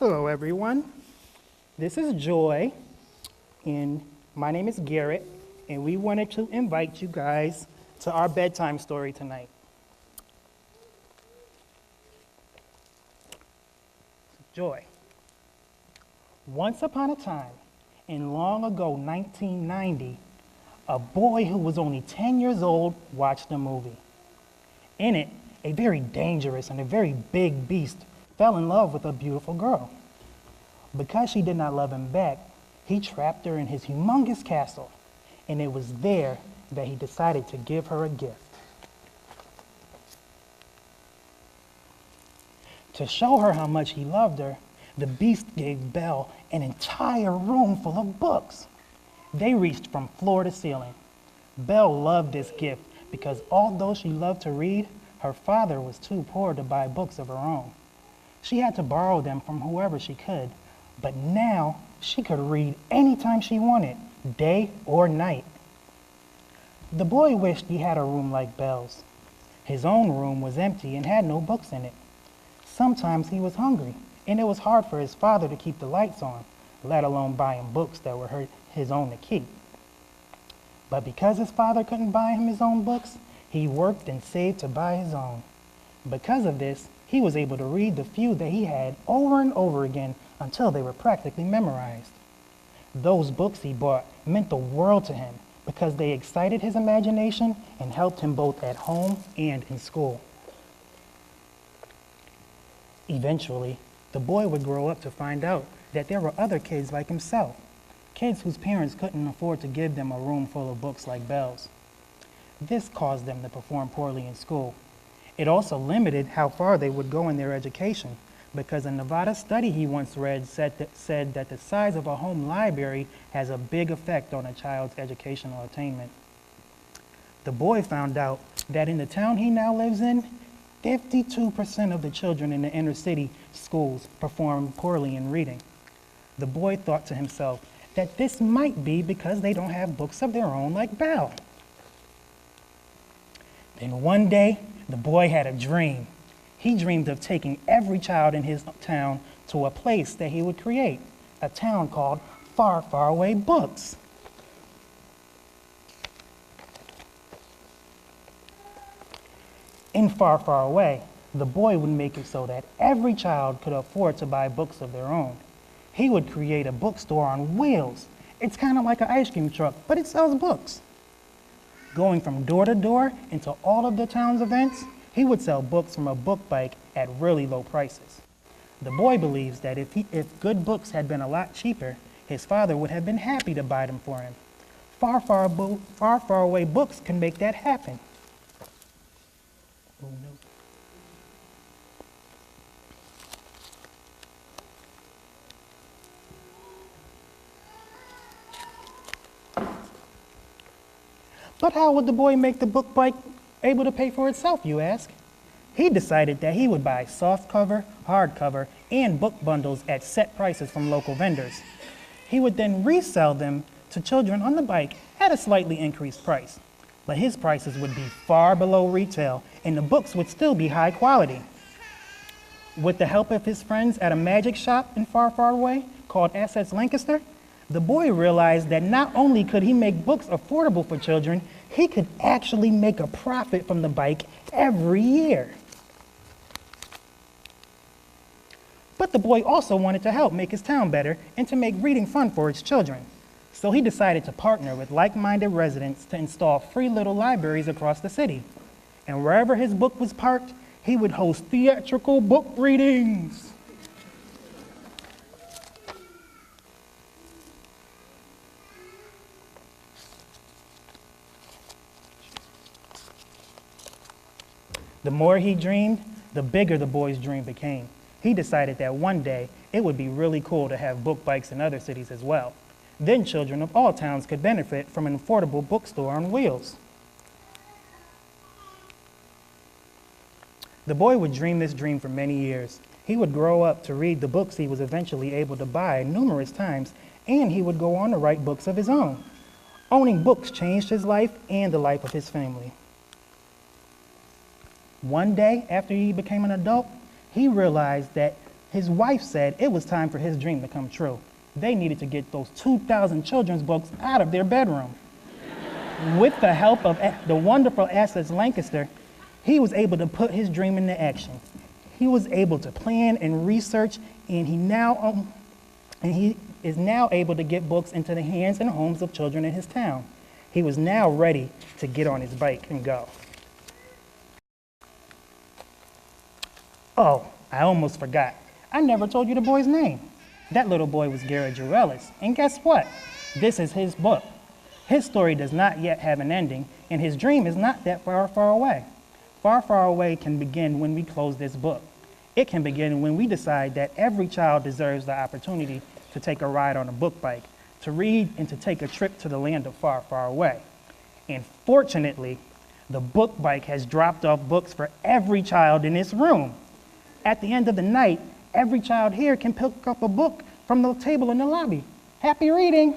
Hello, everyone. This is Joy, and my name is Garrett, and we wanted to invite you guys to our bedtime story tonight. Joy. Once upon a time, in long ago 1990, a boy who was only 10 years old watched a movie. In it, a very dangerous and a very big beast fell in love with a beautiful girl. Because she did not love him back, he trapped her in his humongous castle, and it was there that he decided to give her a gift. To show her how much he loved her, the beast gave Belle an entire room full of books. They reached from floor to ceiling. Belle loved this gift because although she loved to read, her father was too poor to buy books of her own. She had to borrow them from whoever she could, but now she could read anytime she wanted, day or night. The boy wished he had a room like Belle's. His own room was empty and had no books in it. Sometimes he was hungry, and it was hard for his father to keep the lights on, let alone buy him books that were his own to keep. But because his father couldn't buy him his own books, he worked and saved to buy his own. Because of this, he was able to read the few that he had over and over again until they were practically memorized. Those books he bought meant the world to him because they excited his imagination and helped him both at home and in school. Eventually, the boy would grow up to find out that there were other kids like himself, kids whose parents couldn't afford to give them a room full of books like Belle's. This caused them to perform poorly in school. It also limited how far they would go in their education, because a Nevada study he once read said that the size of a home library has a big effect on a child's educational attainment. The boy found out that in the town he now lives in, 52% of the children in the inner city schools perform poorly in reading. The boy thought to himself that this might be because they don't have books of their own like Belle. Then one day, the boy had a dream. He dreamed of taking every child in his town to a place that he would create, a town called Far, Far Away Books. In Far, Far Away, the boy would make it so that every child could afford to buy books of their own. He would create a bookstore on wheels. It's kind of like an ice cream truck, but it sells books. Going from door to door into all of the town's events, he would sell books from a book bike at really low prices. The boy believes that if good books had been a lot cheaper, his father would have been happy to buy them for him. Far, Far Away Books can make that happen. Oh, no. But how would the boy make the book bike able to pay for itself, you ask? He decided that he would buy softcover, hardcover, and book bundles at set prices from local vendors. He would then resell them to children on the bike at a slightly increased price. But his prices would be far below retail, and the books would still be high quality. With the help of his friends at a magic shop in Far, Far Away called Assets Lancaster, the boy realized that not only could he make books affordable for children, he could actually make a profit from the bike every year. But the boy also wanted to help make his town better and to make reading fun for its children. So he decided to partner with like-minded residents to install free little libraries across the city. And wherever his book was parked, he would host theatrical book readings. The more he dreamed, the bigger the boy's dream became. He decided that one day it would be really cool to have book bikes in other cities as well. Then children of all towns could benefit from an affordable bookstore on wheels. The boy would dream this dream for many years. He would grow up to read the books he was eventually able to buy numerous times, and he would go on to write books of his own. Owning books changed his life and the life of his family. One day, after he became an adult, he realized that His wife said it was time for his dream to come true. They needed to get those 2,000 children's books out of their bedroom. With the help of the wonderful Essex Lancaster, he was able to put his dream into action. He was able to plan and research, and he is now able to get books into the hands and homes of children in his town. He was now ready to get on his bike and go. Oh, I almost forgot. I never told you the boy's name. That little boy was Garrett Jurelis, and guess what? This is his book. His story does not yet have an ending, and his dream is not that far, far away. Far, far away can begin when we close this book. It can begin when we decide that every child deserves the opportunity to take a ride on a book bike, to read and to take a trip to the land of far, far away. And fortunately, the book bike has dropped off books for every child in this room. At the end of the night, every child here can pick up a book from the table in the lobby. Happy reading!